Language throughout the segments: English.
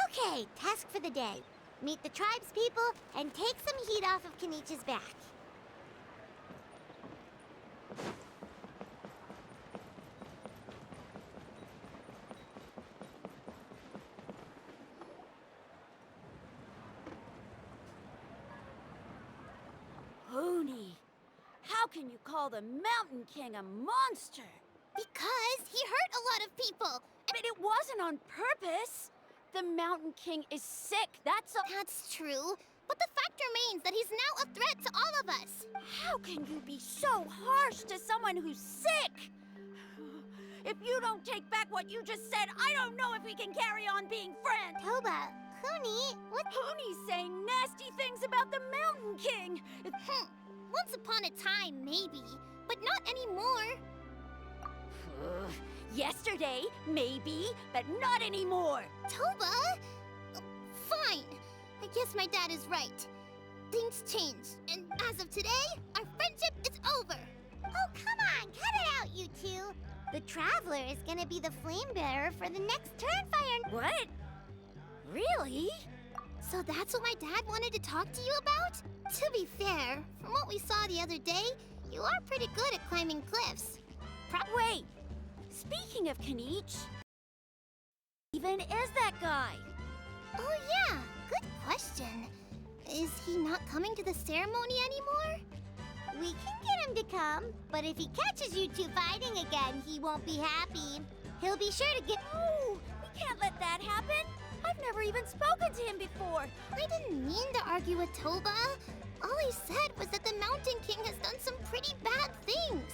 Okay, task for the day. Meet the tribespeople and take some heat off of Kinicha's back. Hoonie, how can you call the Mountain King a monster? Because he hurt a lot of people. But it wasn't on purpose. The Mountain King is sick, that's all. That's true. But the fact remains that he's now a threat to all of us. How can you be so harsh to someone who's sick? If you don't take back what you just said, I don't know if we can carry on being friends. Toba, Hoonie, what? Hoonie's saying nasty things about the Mountain King. Once upon a time, maybe, but not anymore. Yesterday, maybe, but not anymore. Toba? Fine. I guess my dad is right. Things changed, and as of today, our friendship is over. Oh, come on, cut it out, you two. The Traveler is gonna be the flame bearer for the next Turnfire. What? Really? So that's what my dad wanted to talk to you about? To be fair, from what we saw the other day, you are pretty good at climbing cliffs. Wait! Speaking of Kinich, even is that guy? Oh yeah, good question. Is he not coming to the ceremony anymore? We can get him to come, but if he catches you two fighting again, he won't be happy. He'll be sure to get... Oh, we can't let that happen. I've never even spoken to him before. I didn't mean to argue with Toba. All I said was that the Mountain King has done some pretty bad things.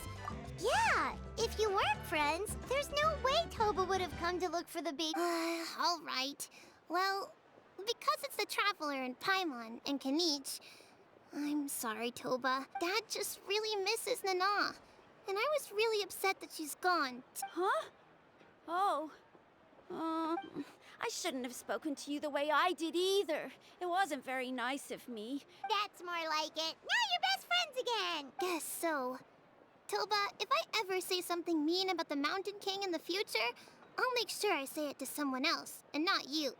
Yeah, if you weren't friends, there's no way Toba would have come to look for the big... all right. Well, because it's the Traveler and Paimon and Kinich, I'm sorry, Toba. Dad just really misses Nana. And I was really upset that she's gone. Huh? Oh. I shouldn't have spoken to you the way I did either. It wasn't very nice of me. That's more like it. Now you're best friends again. Guess so. Toba, if I ever say something mean about the Mountain King in the future, I'll make sure I say it to someone else, and not you.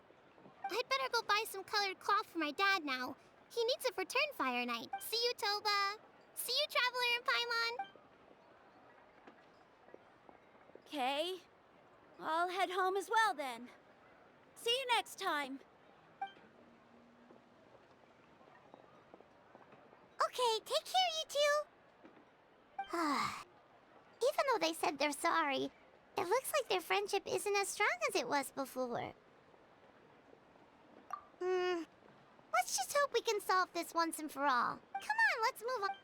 I'd better go buy some colored cloth for my dad now. He needs it for Turnfire night. See you, Toba. See you, Traveler and Paimon. Okay. I'll head home as well then. See you next time. Okay, take care, you two. Even though they said they're sorry, it looks like their friendship isn't as strong as it was before. Let's just hope we can solve this once and for all. Come on, let's move on.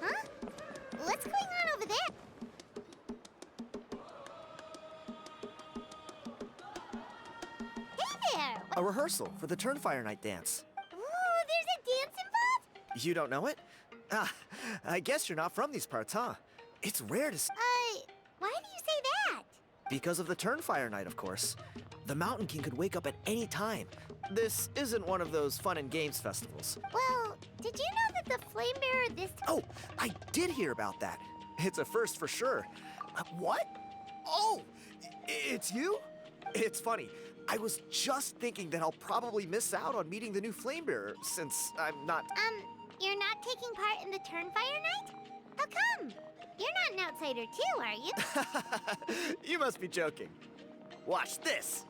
Huh? What's going on over there? Hey there! A rehearsal for the Turnfire Night dance. Ooh, there's a dance involved? You don't know it? Ah, I guess you're not from these parts, huh? It's rare to Why do you say that? Because of the Turnfire Night, of course. The Mountain King could wake up at any time. This isn't one of those fun and games festivals. Well, did you know that the flame bearer this time... Oh, I did hear about that. It's a first for sure. What? Oh, it's you? It's funny. I was just thinking that I'll probably miss out on meeting the new flame bearer since I'm not... You're not taking part in the Turnfire night? How come? You're not an outsider too, are you? You must be joking. Watch this.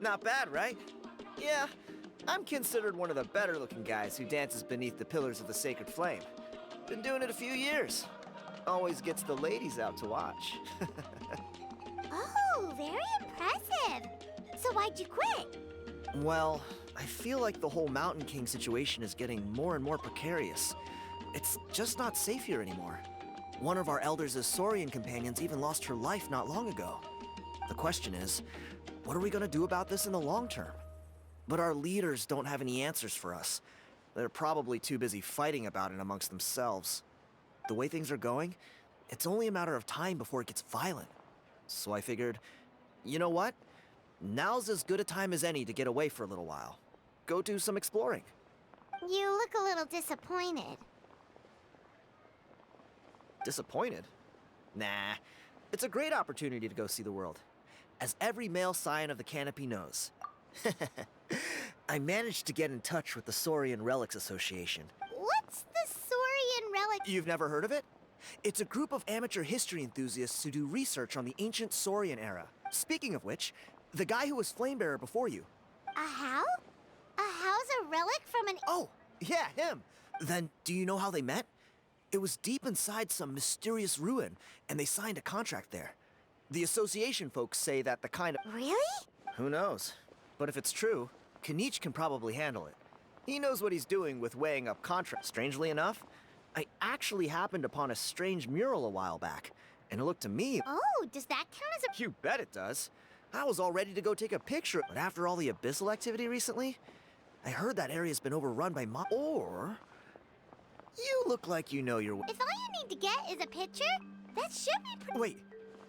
Not bad, right? Yeah, I'm considered one of the better-looking guys who dances beneath the pillars of the sacred flame. Been doing it a few years. Always gets the ladies out to watch. Oh, very impressive. So why'd you quit? Well, I feel like the whole Mountain King situation is getting more and more precarious. It's just not safe here anymore. One of our elders' Saurian companions even lost her life not long ago. The question is, what are we gonna do about this in the long term? But our leaders don't have any answers for us. They're probably too busy fighting about it amongst themselves. The way things are going, it's only a matter of time before it gets violent. So I figured, you know what? Now's as good a time as any to get away for a little while. Go do some exploring. You look a little disappointed. Disappointed? Nah, it's a great opportunity to go see the world. As every male scion of the canopy knows. I managed to get in touch with the Saurian Relics Association. What's the Saurian relic? You've never heard of it? It's a group of amateur history enthusiasts who do research on the ancient Saurian era. Speaking of which, the guy who was Flamebearer before you. A how? A how's a relic from an... Oh, yeah, him. Then, do you know how they met? It was deep inside some mysterious ruin, and they signed a contract there. The association folks say that the kind of... Really? Who knows? But if it's true, Kinich can probably handle it. He knows what he's doing with weighing up contracts. Strangely enough, I actually happened upon a strange mural a while back, and it looked to me... Oh, does that count as a... You bet it does. I was all ready to go take a picture, but after all the abyssal activity recently, I heard that area's been overrun by Or... You look like you know your way. If all you need to get is a picture, that should be pretty... Wait,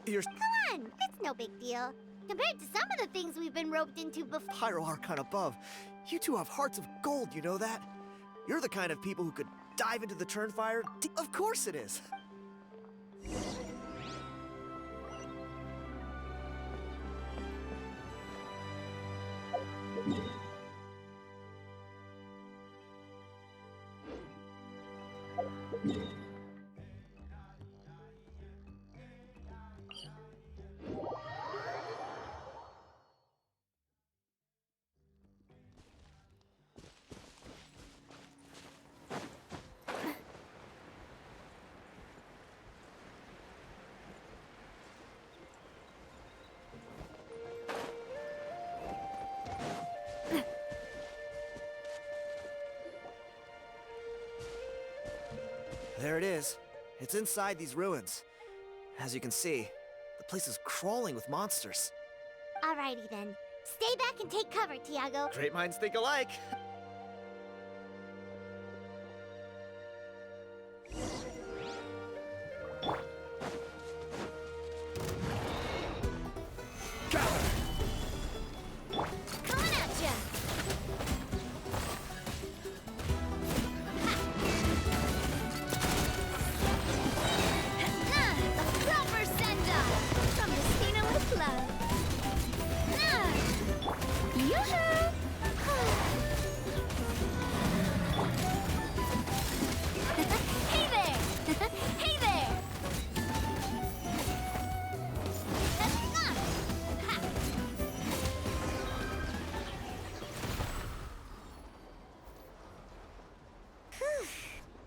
you're... Come on, it's no big deal. Compared to some of the things we've been roped into before... Pyro Archon above. You two have hearts of gold, you know that? You're the kind of people who could dive into the Turnfire. Of course it is. There it is. It's inside these ruins. As you can see, the place is crawling with monsters. Alrighty then. Stay back and take cover, Tiago. Great minds think alike. Coming at ya! A proper send-off from Messina with love. Yoo-hoo! Hey there! Hey there!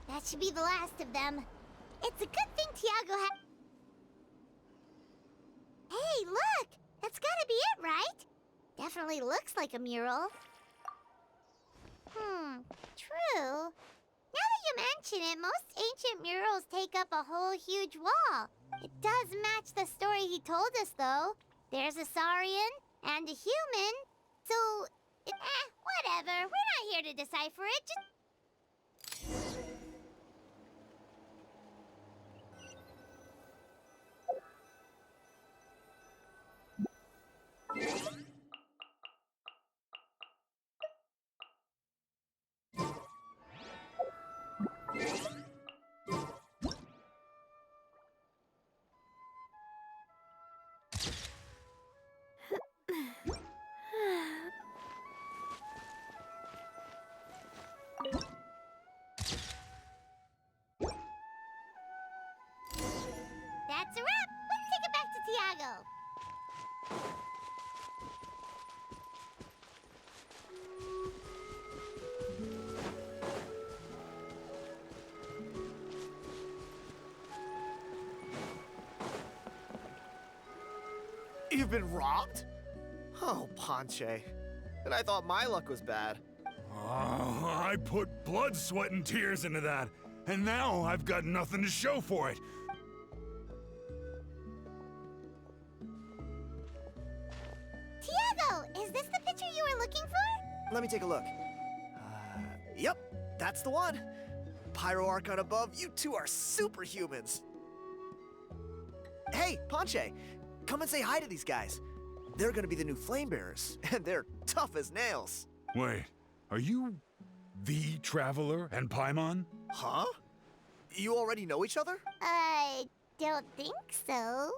That should be the last of them. It's a good thing Tiago had... Hey, look! That's gotta be it, right? Definitely looks like a mural. True. Now that you mention it, most ancient murals take up a whole huge wall. It does match the story he told us, though. There's a Saurian and a human, so... whatever. We're not here to decipher it, just... That's a wrap. Let's take it back to Tiago. You've been robbed? Oh, Ponche. And I thought my luck was bad. Oh, I put blood, sweat, and tears into that, and now I've got nothing to show for it. Tiago, is this the picture you were looking for? Let me take a look. Yep, That's the one. Pyro Archon above, you two are superhumans. Hey, Ponche, come and say hi to these guys. They're gonna be the new flame bearers, and they're tough as nails. Wait, are you the Traveler and Paimon? Huh? You already know each other? I don't think so.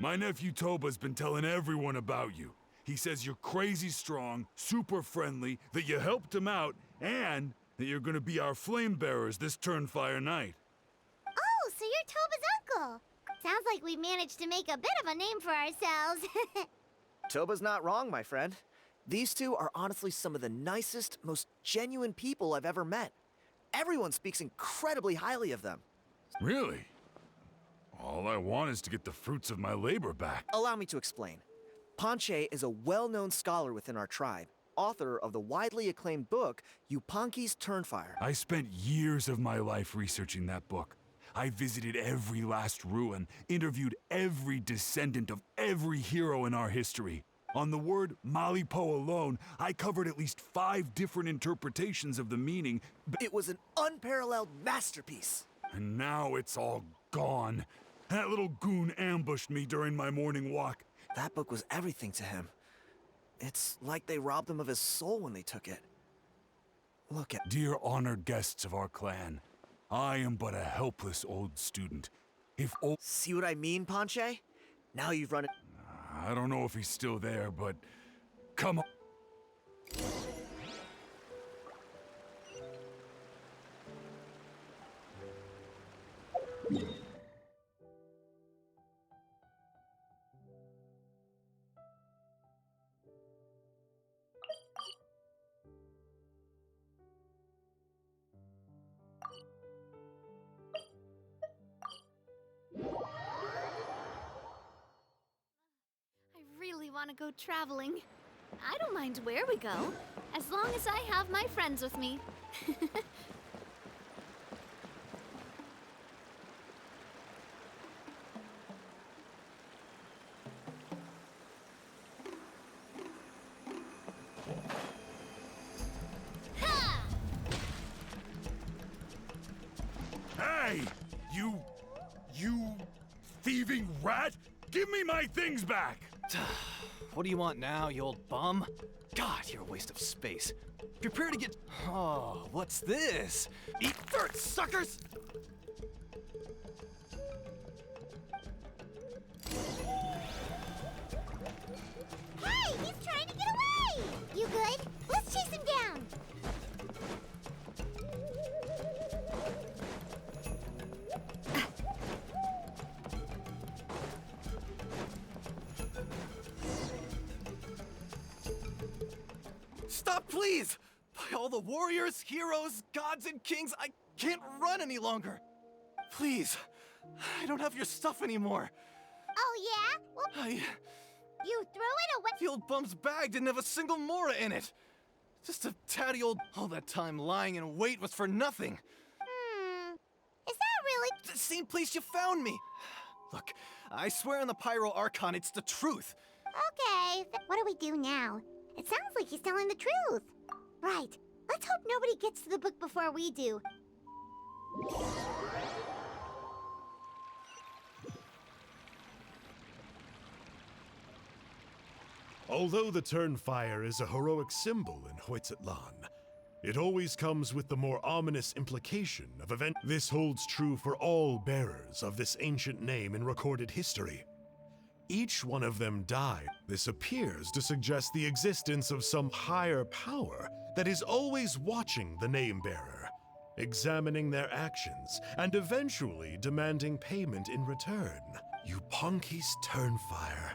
My nephew Toba's been telling everyone about you. He says you're crazy strong, super friendly, that you helped him out, and that you're gonna be our flame bearers this Turnfire night. Oh, so you're Toba's uncle. Sounds like we managed to make a bit of a name for ourselves. Toba's not wrong, my friend. These two are honestly some of the nicest, most genuine people I've ever met. Everyone speaks incredibly highly of them. Really? All I want is to get the fruits of my labor back. Allow me to explain. Ponche is a well-known scholar within our tribe, author of the widely acclaimed book, Yupanqui's Turnfire. I spent years of my life researching that book. I visited every last ruin, interviewed every descendant of every hero in our history. On the word Malipo alone, I covered at least 5 different interpretations of the meaning. It was an unparalleled masterpiece. And now it's all gone. That little goon ambushed me during my morning walk. That book was everything to him. It's like they robbed him of his soul when they took it. Look at... Dear honored guests of our clan, I am but a helpless old student. If old... See what I mean, Ponche? Now you've run it... I don't know if he's still there, but... Come on. Want to go traveling. I don't mind where we go, as long as I have my friends with me. Hey! You thieving rat! Give me my things back! What do you want now, you old bum? God, you're a waste of space. Prepare to get... Oh, what's this? Eat dirt, suckers! Hey, he's trying to get away! You good? Let's chase him down. Stop, please! By all the warriors, heroes, gods, and kings, I can't run any longer. Please, I don't have your stuff anymore. Oh, yeah? Well, you threw it away. The old bum's bag didn't have a single mora in it. Just a tatty old... All that time lying in wait was for nothing. Is that really... The same place you found me. Look, I swear on the Pyro Archon, it's the truth. Okay, what do we do now? It sounds like he's telling the truth. Right, let's hope nobody gets to the book before we do. Although the Turnfire is a heroic symbol in Hoytzatlan, it always comes with the more ominous implication of event. This holds true for all bearers of this ancient name in recorded history. Each one of them died. This appears to suggest the existence of some higher power that is always watching the name bearer, examining their actions, and eventually demanding payment in return. Yupanqui's Turnfire.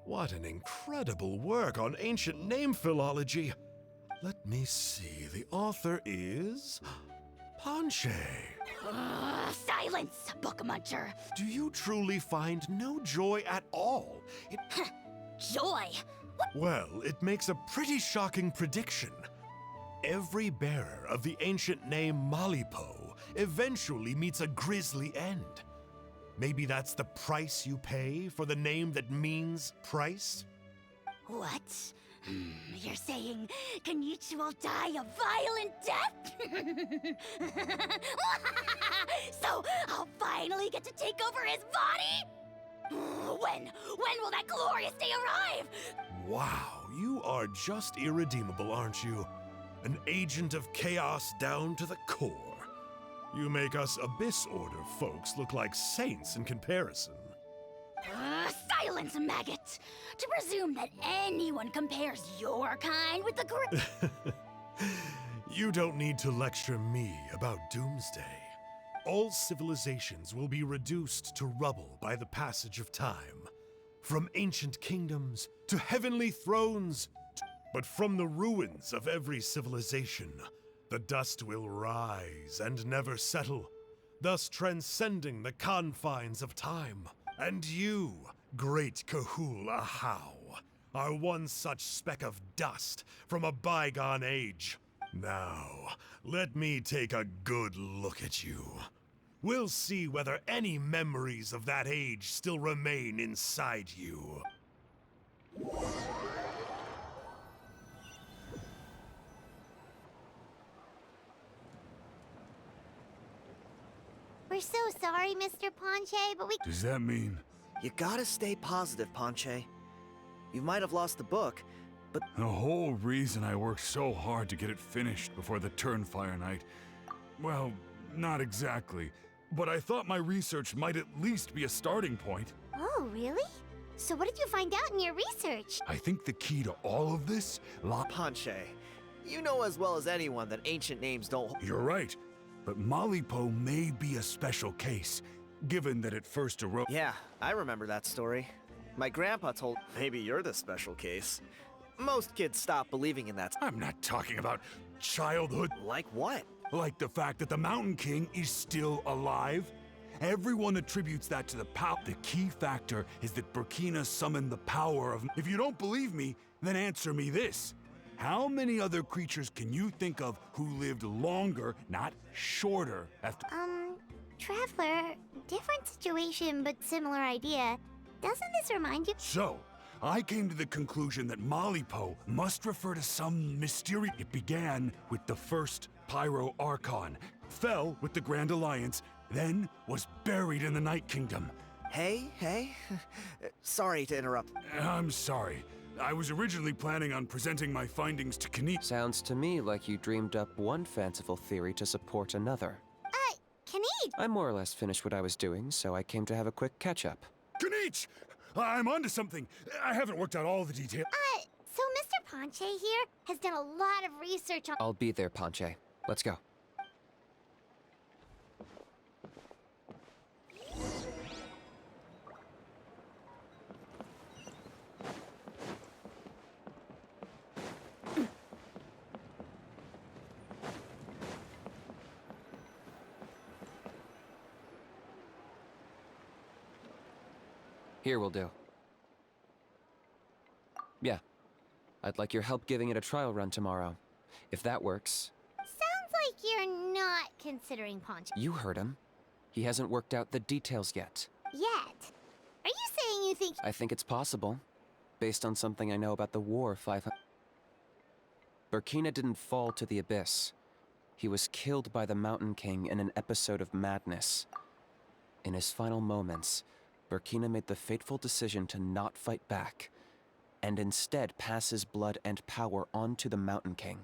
What an incredible work on ancient name philology. Let me see, the author is... Ponche. Silence, book muncher. Do you truly find no joy at all? Joy? Well, it makes a pretty shocking prediction. Every bearer of the ancient name Malipo eventually meets a grisly end. Maybe that's the price you pay for the name that means price? What? You're saying Kinичem will die a violent death? So I'll finally get to take over his body? When will that glorious day arrive? Wow, you are just irredeemable, aren't you? An agent of chaos down to the core. You make us Abyss Order folks look like saints in comparison. Silence, maggot! To presume that anyone compares your kind with the You don't need to lecture me about Doomsday. All civilizations will be reduced to rubble by the passage of time. From ancient kingdoms to heavenly thrones. But from the ruins of every civilization, the dust will rise and never settle, thus transcending the confines of time. And you, great Kahul Ahau, are one such speck of dust from a bygone age. Now, let me take a good look at you. We'll see whether any memories of that age still remain inside you. We're so sorry, Mr. Ponche, but we... Does that mean You gotta stay positive, Ponche. You might have lost the book, but the whole reason I worked so hard to get it finished before the Turnfire night? Well, not exactly. But I thought my research might at least be a starting point. Oh, really? So what did you find out in your research? I think the key to all of this Ponche, you know as well as anyone that ancient names don't... You're right. But Malipo may be a special case, given that it first arose. Yeah, I remember that story. My grandpa told... Maybe you're the special case. Most kids stop believing in that. I'm not talking about childhood. Like what? Like the fact that the Mountain King is still alive. Everyone attributes that to the power. The key factor is that Burkina summoned the power of... If you don't believe me, then answer me this. How many other creatures can you think of who lived longer, not shorter, after... Traveler, different situation but similar idea. Doesn't this remind you? So, I came to the conclusion that Malipo must refer to some mysterious... It began with the first Pyro Archon, fell with the Grand Alliance, then was buried in the Night Kingdom. Hey. Sorry to interrupt. I'm sorry. I was originally planning on presenting my findings to Kinичem. Sounds to me like you dreamed up one fanciful theory to support another. Kinich! I more or less finished what I was doing, so I came to have a quick catch-up. Kinich! I'm onto something. I haven't worked out all the details. So Mr. Ponche here has done a lot of research on... I'll be there, Ponche. Let's go. Here will do. Yeah. I'd like your help giving it a trial run tomorrow. If that works. Sounds like you're not considering Ponche You heard him. He hasn't worked out the details yet. yet. Are you saying you think... I think it's possible, based on something I know about the War 500. Burkina didn't fall to the abyss. He was killed by the Mountain King in an episode of madness. In his final moments, Burkina made the fateful decision to not fight back, and instead pass his blood and power on to the Mountain King.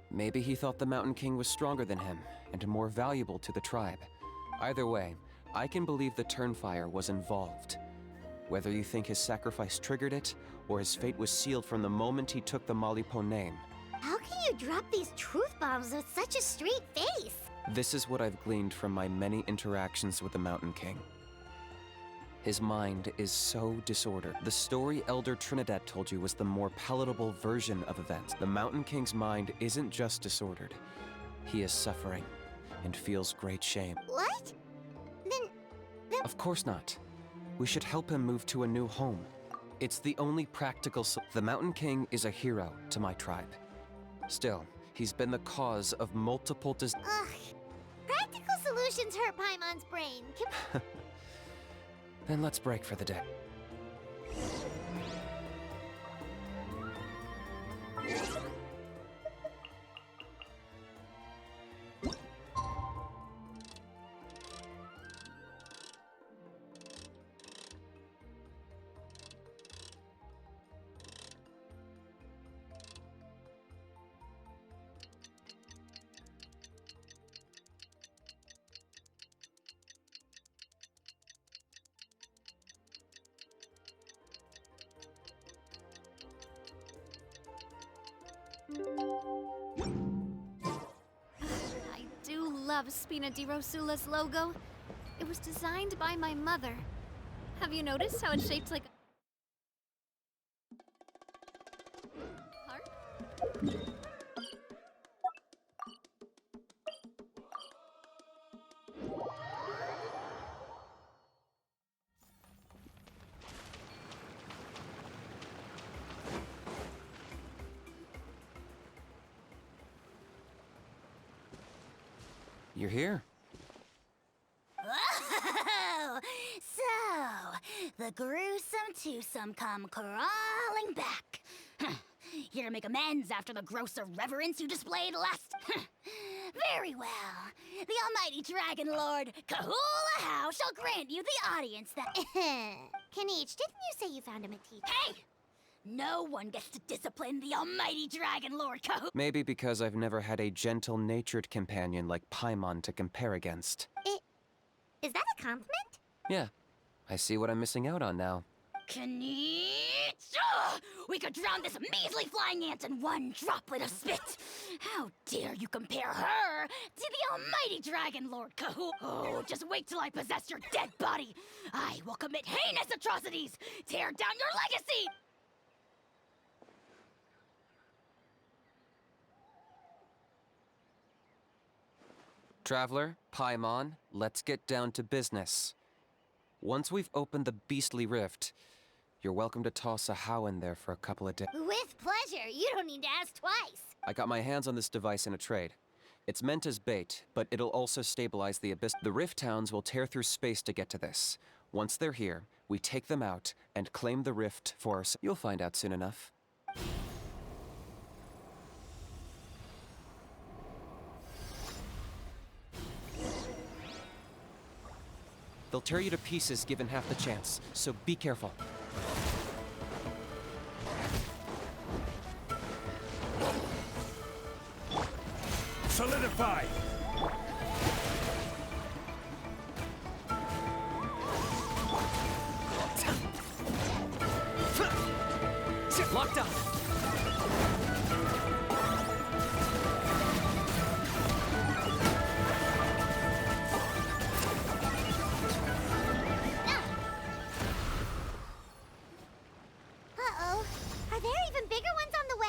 Maybe he thought the Mountain King was stronger than him, and more valuable to the tribe. Either way, I can believe the Turnfire was involved. Whether you think his sacrifice triggered it, or his fate was sealed from the moment he took the Malipo name. How can you drop these truth bombs with such a straight face? This is what I've gleaned from my many interactions with the Mountain King. His mind is so disordered. The story Elder Trinidad told you was the more palatable version of events. The Mountain King's mind isn't just disordered. He is suffering and feels great shame. What? Then... Of course not. We should help him move to a new home. It's the only practical The Mountain King is a hero to my tribe. Still, he's been the cause of multiple Ugh. Practical solutions hurt Paimon's brain. Then let's break for the day. I do love Spina di Rosula's logo. It was designed by my mother. Have you noticed how it's shaped like a heart? You're here. Oh, so the gruesome twosome come crawling back. Here to make amends after the gross irreverence you displayed last. Very well. The almighty dragon lord, Kahula How, shall grant you the audience that... Kinich, didn't you say you found him a teacher? Hey! No one gets to discipline the almighty dragon lord, Kahula. Maybe because I've never had a gentle-natured companion like Paimon to compare against. Is that a compliment? Yeah, I see what I'm missing out on now. Kinich! We could drown this measly flying ant in one droplet of spit. How dare you compare her to the almighty dragon lord, Kahula? Oh, just wait till I possess your dead body. I will commit heinous atrocities, tear down your legacy. Traveler, Paimon, let's get down to business. Once we've opened the beastly rift, you're welcome to toss a How in there for a couple of days. With pleasure. You don't need to ask twice. I got my hands on this device in a trade. It's meant as bait, but it'll also stabilize the abyss. The rift towns will tear through space to get to this. Once they're here, we take them out and claim the rift for us. You'll find out soon enough. They'll tear you to pieces given half the chance, so be careful. Solidify! Locked up! Uh-oh. Are there even bigger ones on the way?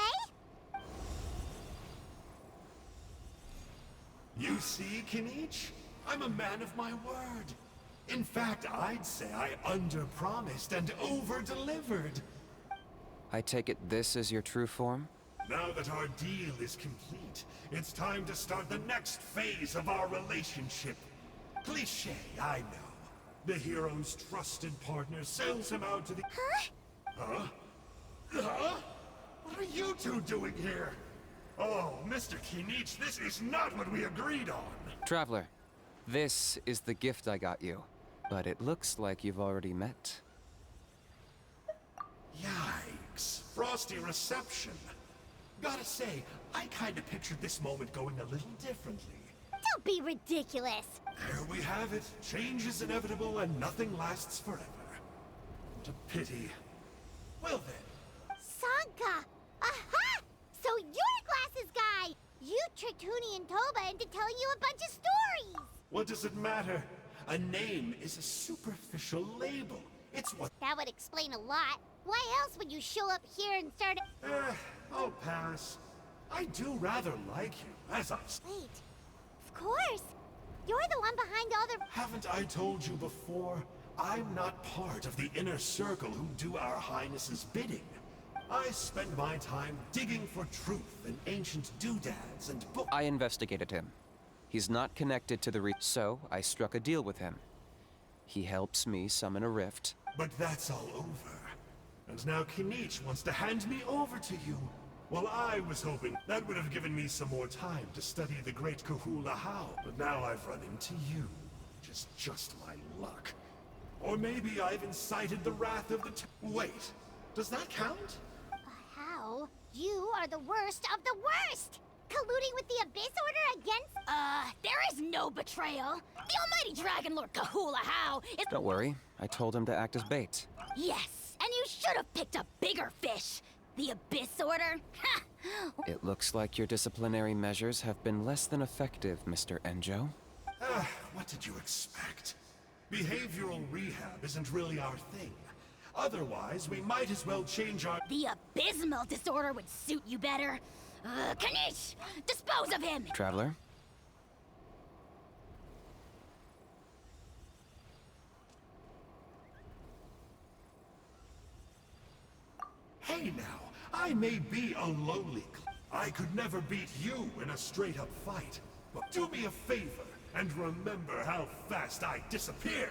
You see, Kinich? I'm a man of my word. In fact, I'd say I under-promised and over-delivered. I take it this is your true form? Now that our deal is complete, it's time to start the next phase of our relationship. Cliché, I know. The hero's trusted partner sells him out to the... Huh? Huh? What are you two doing here? Oh, Mr. Kinich, this is not what we agreed on. Traveler, this is the gift I got you. But it looks like you've already met. Yikes. Frosty reception. Gotta say, I kinda pictured this moment going a little differently. Don't be ridiculous. There we have it. Change is inevitable and nothing lasts forever. What a pity. Well then. Sanka! Aha! So you're the glasses guy! You tricked Huni and Toba into telling you a bunch of stories! What does it matter? A name is a superficial label. It's what... That would explain a lot. Why else would you show up here and start... I'll pass. I do rather like you, as I... Wait. Of course. You're the one behind all the... Haven't I told you before? I'm not part of the inner circle who do our Highness's bidding. I spend my time digging for truth in ancient doodads and books. I investigated him. He's not connected to the so I struck a deal with him. He helps me summon a rift. But that's all over. And now Kinich wants to hand me over to you. Well, I was hoping that would have given me some more time to study the great Kahula How. But now I've run into you, which is just my luck. Or maybe I've incited the wrath of the Wait, does that count? How? You are the worst of the worst! Colluding with the Abyss Order against— there is no betrayal. The almighty Dragon Lord Kahula How is— Don't worry, I told him to act as bait. Yes, and you should have picked a bigger fish. The Abyss Order? Ha! It looks like your disciplinary measures have been less than effective, Mr. Enjo. What did you expect? Behavioral rehab isn't really our thing. Otherwise, we might as well change our— The abysmal disorder would suit you better. Kinich! Dispose of him! Traveler? Hey now, I may be a lowly I could never beat you in a straight-up fight. But do me a favor, and remember how fast I disappear!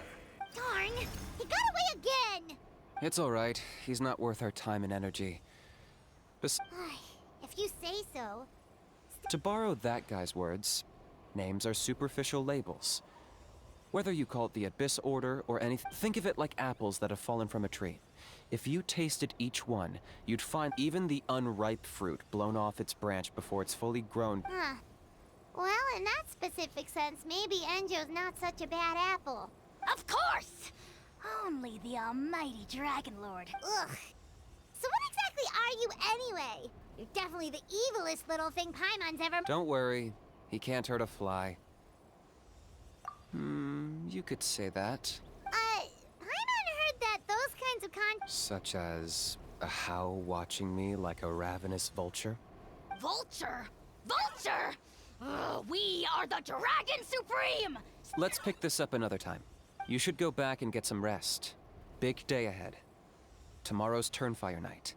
Darn! He got away again! It's alright. He's not worth our time and energy. If you say so. To borrow that guy's words, names are superficial labels. Whether you call it the Abyss Order or anything, think of it like apples that have fallen from a tree. If you tasted each one, you'd find even the unripe fruit blown off its branch before it's fully grown. Huh. Well, in that specific sense, maybe Enjo's not such a bad apple. Of course! Only the almighty Dragon Lord. Ugh. So what exactly are you anyway? You're definitely the evilest little thing Paimon's ever— Don't worry, he can't hurt a fly. You could say that. Paimon heard that those kinds of Such as a how watching me like a ravenous vulture? Vulture? Vulture! We are the Dragon Supreme! Let's pick this up another time. You should go back and get some rest. Big day ahead. Tomorrow's Turnfire night.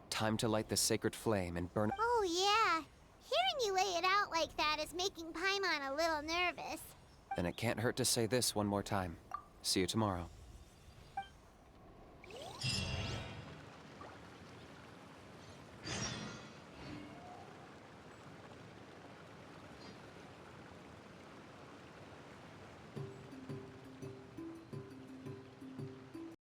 Time to light the sacred flame and burn— Oh yeah. Hearing you lay it out like that is making Paimon a little nervous. Then it can't hurt to say this one more time. See you tomorrow.